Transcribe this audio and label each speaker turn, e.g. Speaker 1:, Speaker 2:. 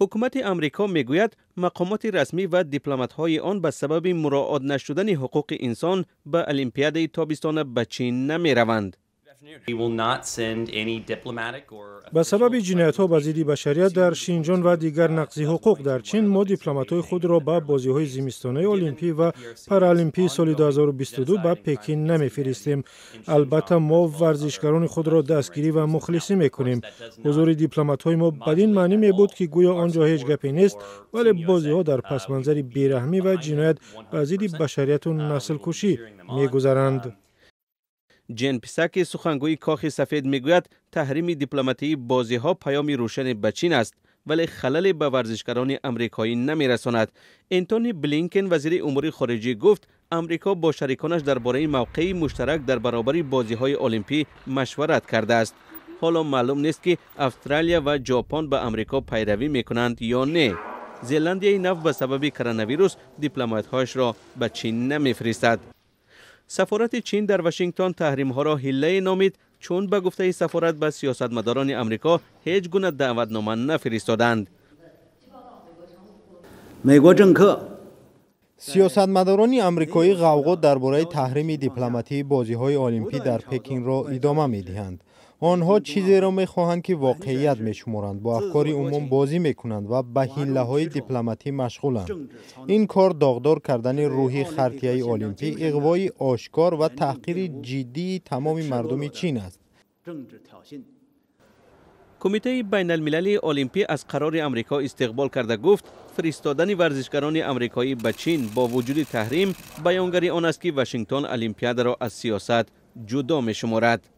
Speaker 1: حکومت امریکا میگوید مقامات رسمی و دیپلمات‌های آن به سبب مراعات نشدن حقوق انسان به المپیاد تابستان به چین نمی‌روند.
Speaker 2: به سبب جنایت‌ها به ضد بشریت در شینجان و دیگر نقض حقوق در چین، ما دیپلمات‌های خود را به بازی‌های زمستانه المپی و پارالمپی سال 2022 به پکین نمی‌فرستیم. البته ما ورزشکاران خود را دستگیری و مخلصی می‌کنیم. حضور دیپلمات‌های ما بدین معنی می‌بود که گویا آنجا هیچ گپی نیست، ولی بازی‌ها در پس‌منظر بی‌رحمی و جنایت به ضد بشریت و نسل‌کشی می‌گذرند.
Speaker 1: جن پیساک سخنگوی کاخ سفید میگوید تحریم دیپلماتی بازی‌ها پیامی روشن به چین است، ولی خلل به ورزشکاران امریکایی نمی‌رساند. انتونی بلینکن وزیر امور خارجه گفت امریکا با شریکانش درباره موقعی مشترک در برابر بازی‌های المپی مشورت کرده است. حالا معلوم نیست که استرالیا و ژاپن به امریکا پیروی می‌کنند یا نه. زلندیای نو به سبب کرونا ویروس دیپلمات‌هایش را به چین نمی‌فرستد. سفارت چین در واشنگتن تحریم ها را حیله نامید، چون به گفته سفارت به سیاستمداران امریکا هیچ گونه دعوتنامه نفرستادند.
Speaker 3: سیاستمداران آمریکایی غوغا درباره تحریم دیپلماتی بازی‌های المپی در پکین را ادامه می‌دهند. آنها چیزی را می‌خواهند که واقعیت می‌شمارند، با افکار عموم بازی می‌کنند و به حیله‌های دیپلماتی مشغولند. این کار داغدار کردن روحی خرطیه المپی، اغوای آشکار و تحقیر جدی تمام مردم چین است.
Speaker 1: کمیته بین المللی المپی از قرار امریکا استقبال کرده گفت فرستادن ورزشکاران امریکایی به چین با وجود تحریم بیانگر آن است که واشنگتن المپیاد را از سیاست جدا می‌شمارد.